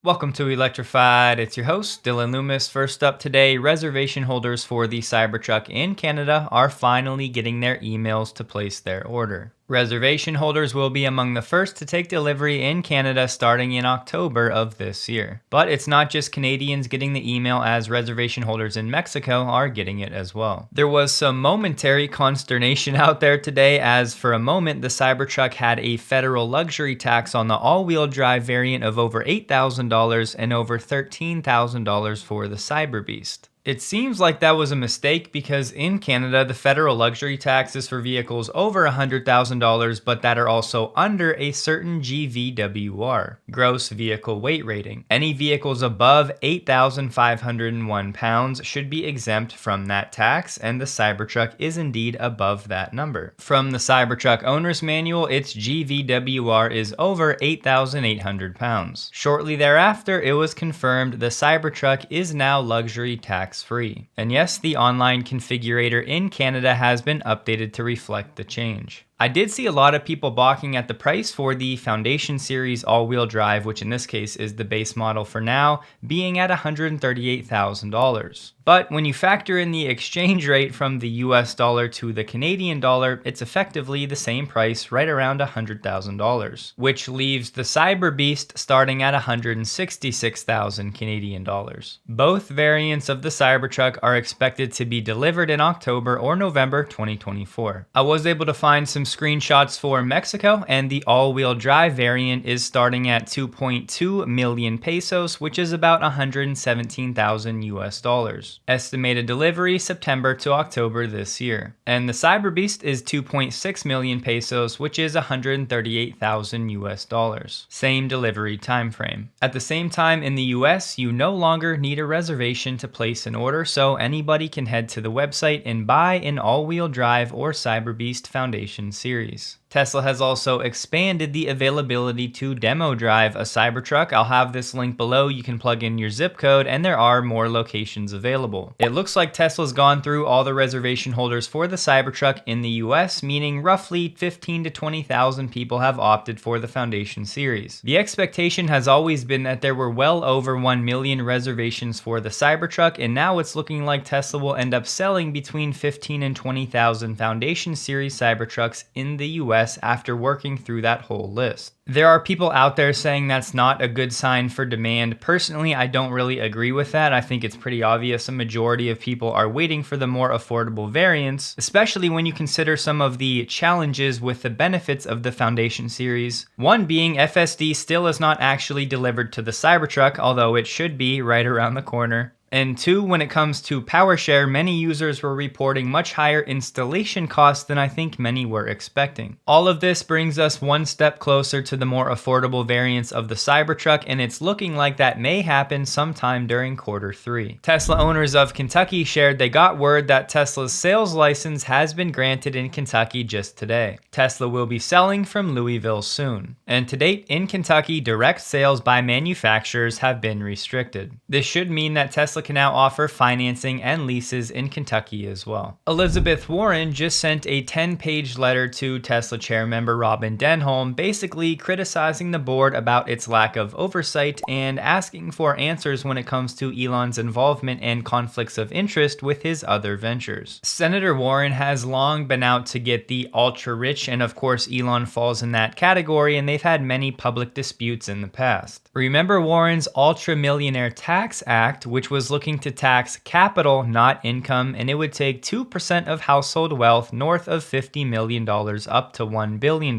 Welcome to Electrified. It's your host, Dylan Loomis. First up today, reservation holders for the Cybertruck in Canada are finally getting their emails to place their order. Reservation holders will be among the first to take delivery in Canada starting in October of this year. But it's not just Canadians getting the email, as reservation holders in Mexico are getting it as well. There was some momentary consternation out there today, as for a moment the Cybertruck had a federal luxury tax on the all-wheel drive variant of over $8,000 and over $13,000 for the Cyberbeast. It seems like that was a mistake because in Canada, the federal luxury tax is for vehicles over $100,000 but that are also under a certain GVWR, gross vehicle weight rating. Any vehicles above 8,501 pounds should be exempt from that tax, and the Cybertruck is indeed above that number. From the Cybertruck owner's manual, its GVWR is over 8,800 pounds. Shortly thereafter, it was confirmed the Cybertruck is now luxury tax free. And yes, the online configurator in Canada has been updated to reflect the change. I did see a lot of people balking at the price for the Foundation Series all-wheel drive, which in this case is the base model for now, being at $138,000. But when you factor in the exchange rate from the US dollar to the Canadian dollar, it's effectively the same price, right around $100,000, which leaves the Cyberbeast starting at $166,000 Canadian dollars. Both variants of the Cybertruck are expected to be delivered in October or November 2024. I was able to find some screenshots for Mexico, and the all-wheel drive variant is starting at 2.2 million pesos, which is about 117,000 US dollars. Estimated delivery September to October this year. And the Cyberbeast is 2.6 million pesos, which is 138,000 US dollars. Same delivery time frame. At the same time, in the US, you no longer need a reservation to place an order, so anybody can head to the website and buy an all-wheel drive or Cyberbeast Foundation series. Tesla has also expanded the availability to demo drive a Cybertruck. I'll have this link below. You can plug in your zip code and there are more locations available. It looks like Tesla's gone through all the reservation holders for the Cybertruck in the US, meaning roughly 15 to 20,000 people have opted for the Foundation series. The expectation has always been that there were well over 1 million reservations for the Cybertruck, and now it's looking like Tesla will end up selling between 15 and 20,000 Foundation series Cybertrucks in the US after working through that whole list. There are people out there saying that's not a good sign for demand. Personally, I don't really agree with that. I think it's pretty obvious a majority of people are waiting for the more affordable variants, especially when you consider some of the challenges with the benefits of the Foundation series. One being FSD still is not actually delivered to the Cybertruck, although it should be right around the corner. And two, when it comes to PowerShare, many users were reporting much higher installation costs than I think many were expecting. All of this brings us one step closer to the more affordable variants of the Cybertruck, and it's looking like that may happen sometime during Q3. Tesla owners of Kentucky shared they got word that Tesla's sales license has been granted in Kentucky just today. Tesla will be selling from Louisville soon. And to date, in Kentucky, direct sales by manufacturers have been restricted. This should mean that Tesla can now offer financing and leases in Kentucky as well. Elizabeth Warren just sent a 10-page letter to Tesla chair member Robin Denholm, basically criticizing the board about its lack of oversight and asking for answers when it comes to Elon's involvement and conflicts of interest with his other ventures. Senator Warren has long been out to get the ultra-rich, and of course Elon falls in that category, and they've had many public disputes in the past. Remember Warren's Ultra-Millionaire Tax Act, which was looking to tax capital, not income, and it would take 2% of household wealth north of $50 million up to $1 billion,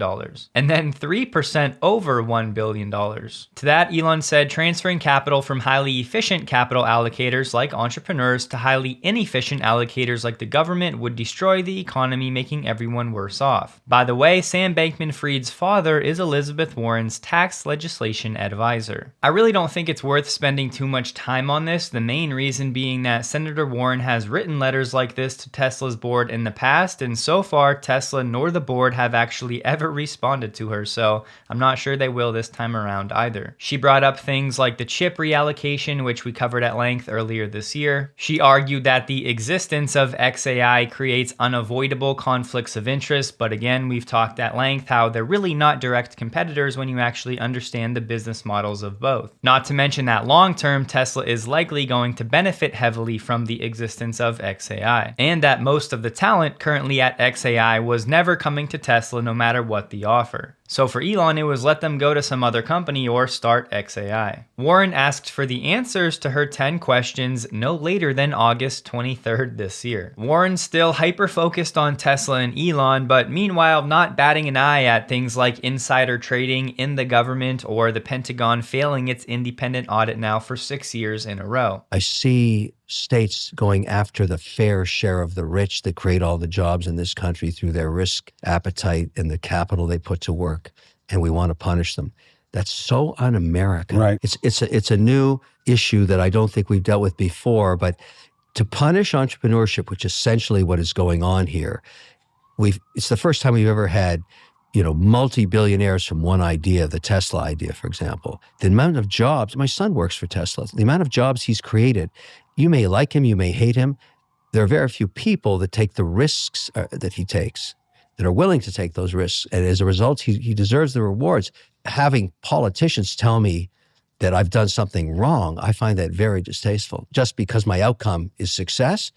and then 3% over $1 billion. To that, Elon said transferring capital from highly efficient capital allocators like entrepreneurs to highly inefficient allocators like the government would destroy the economy, making everyone worse off. By the way, Sam Bankman-Fried's father is Elizabeth Warren's tax legislation advisor. I really don't think it's worth spending too much time on this. The main main reason being that Senator Warren has written letters like this to Tesla's board in the past, and so far Tesla nor the board have actually ever responded to her, so I'm not sure they will this time around either. She brought up things like the chip reallocation, which we covered at length earlier this year. She argued that the existence of XAI creates unavoidable conflicts of interest, but again, we've talked at length how they're really not direct competitors when you actually understand the business models of both. Not to mention that long term, Tesla is likely going to benefit heavily from the existence of XAI, and that most of the talent currently at XAI was never coming to Tesla no matter what the offer. So for Elon, it was let them go to some other company or start XAI. Warren asked for the answers to her 10 questions no later than August 23rd this year. Warren's still hyper-focused on Tesla and Elon, but meanwhile not batting an eye at things like insider trading in the government or the Pentagon failing its independent audit now for 6 years in a row. I see states going after the fair share of the rich that create all the jobs in this country through their risk appetite and the capital they put to work, and we want to punish them. That's so un-American. Right. It's a new issue that I don't think we've dealt with before, but to punish entrepreneurship, which is essentially what is going on here, it's the first time we've ever had multi-billionaires from one idea, the Tesla idea, for example. The amount of jobs, my son works for Tesla, the amount of jobs he's created, you may like him, you may hate him. There are very few people that take the risks that he takes, that are willing to take those risks. And as a result, he deserves the rewards. Having politicians tell me that I've done something wrong, I find that very distasteful. Just because my outcome is success,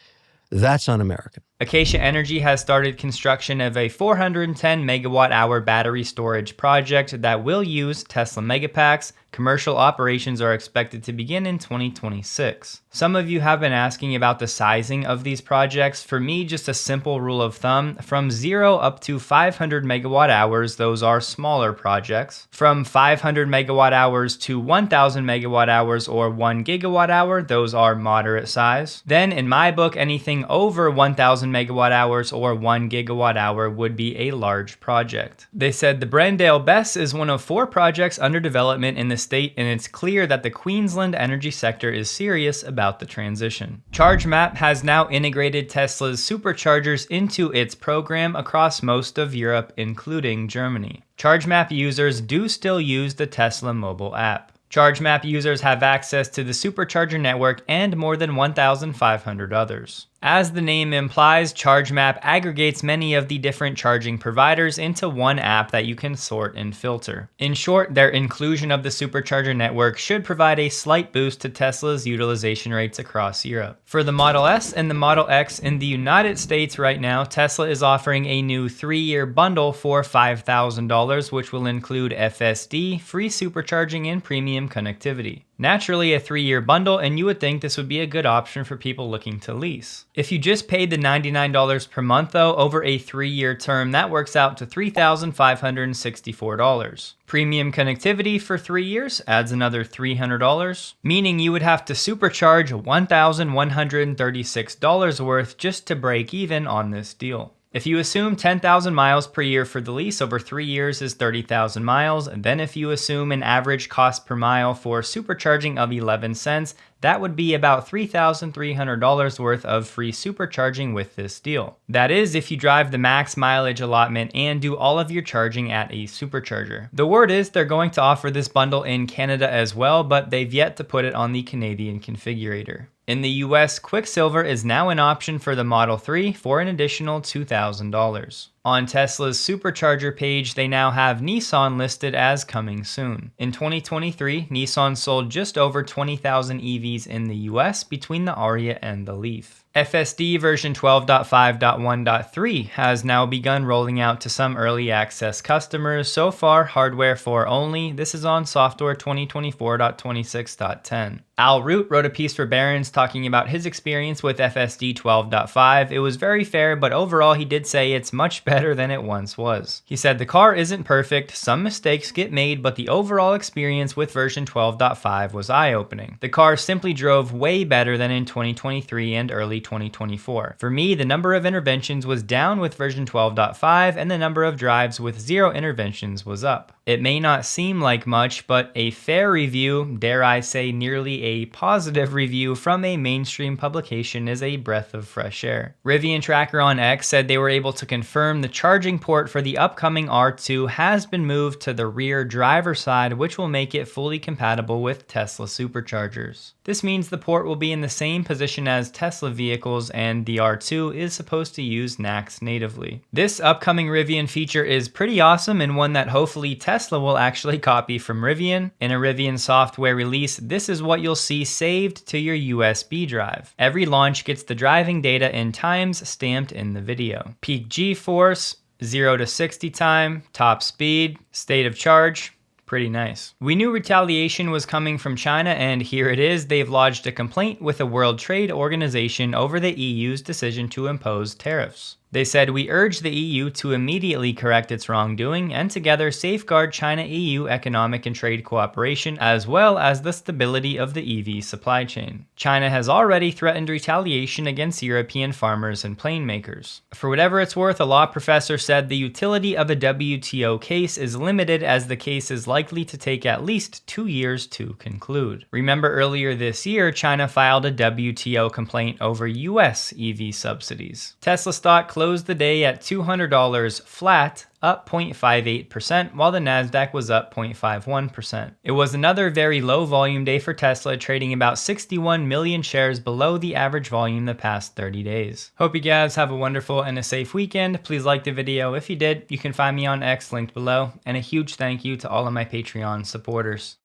that's un-American. Acacia Energy has started construction of a 410 megawatt hour battery storage project that will use Tesla Megapacks. Commercial operations are expected to begin in 2026. Some of you have been asking about the sizing of these projects. For me, just a simple rule of thumb, from 0 up to 500 megawatt hours, those are smaller projects. From 500 megawatt hours to 1000 megawatt hours or 1 gigawatt hour, those are moderate size. Then in my book, anything over 1000 megawatt hours or 1 gigawatt hour would be a large project. They said the Brendale BESS is one of 4 projects under development in the state, and it's clear that the Queensland energy sector is serious about the transition. Chargemap has now integrated Tesla's superchargers into its program across most of Europe, including Germany. Chargemap users do still use the Tesla mobile app. Chargemap users have access to the supercharger network and more than 1,500 others. As the name implies, Chargemap aggregates many of the different charging providers into one app that you can sort and filter. In short, their inclusion of the supercharger network should provide a slight boost to Tesla's utilization rates across Europe. For the Model S and the Model X in the United States right now, Tesla is offering a new 3-year bundle for $5,000, which will include FSD, free supercharging, and premium connectivity. Naturally, a 3-year bundle, and you would think this would be a good option for people looking to lease. If you just paid the $99 per month though, over a 3-year term, that works out to $3,564. Premium connectivity for 3 years adds another $300, meaning you would have to supercharge $1,136 worth just to break even on this deal. If you assume 10,000 miles per year for the lease, over 3 years is 30,000 miles, and then if you assume an average cost per mile for supercharging of 11 cents, that would be about $3,300 worth of free supercharging with this deal. That is if you drive the max mileage allotment and do all of your charging at a supercharger. The word is they're going to offer this bundle in Canada as well, but they've yet to put it on the Canadian configurator. In the US, Quicksilver is now an option for the Model 3 for an additional $2,000. On Tesla's supercharger page, they now have Nissan listed as coming soon. In 2023, Nissan sold just over 20,000 EVs in the US between the Ariya and the Leaf. FSD version 12.5.1.3 has now begun rolling out to some early access customers. So far, hardware 4 only. This is on software 2024.26.10. Al Root wrote a piece for Barron's talking about his experience with FSD 12.5. It was very fair, but overall he did say it's much better than it once was. He said the car isn't perfect, some mistakes get made, but the overall experience with version 12.5 was eye-opening. The car simply drove way better than in 2023 and early 2024. For me, the number of interventions was down with version 12.5, and the number of drives with 0 interventions was up. It may not seem like much, but a fair review, dare I say nearly a positive review from a mainstream publication is a breath of fresh air. Rivian Tracker on X said they were able to confirm the charging port for the upcoming R2 has been moved to the rear driver side, which will make it fully compatible with Tesla superchargers. This means the port will be in the same position as Tesla vehicles, and the R2 is supposed to use NACS natively. This upcoming Rivian feature is pretty awesome, and one that hopefully Tesla will actually copy from Rivian. In a Rivian software release, this is what you'll see saved to your USB drive. Every launch gets the driving data and times stamped in the video. Peak G-force, 0 to 60 time, top speed, state of charge. Pretty nice. We knew retaliation was coming from China, and here it is. They've lodged a complaint with the World Trade Organization over the EU's decision to impose tariffs. They said, "We urge the EU to immediately correct its wrongdoing and together safeguard China-EU economic and trade cooperation as well as the stability of the EV supply chain." China has already threatened retaliation against European farmers and plane makers. For whatever it's worth, a law professor said the utility of a WTO case is limited as the case is likely to take at least 2 years to conclude. Remember earlier this year, China filed a WTO complaint over US EV subsidies. Tesla stock closed the day at $200 flat, up 0.58%, while the Nasdaq was up 0.51%. It was another very low volume day for Tesla, trading about 61 million shares below the average volume the past 30 days. Hope you guys have a wonderful and a safe weekend. Please like the video. If you did, you can find me on X linked below, and a huge thank you to all of my Patreon supporters.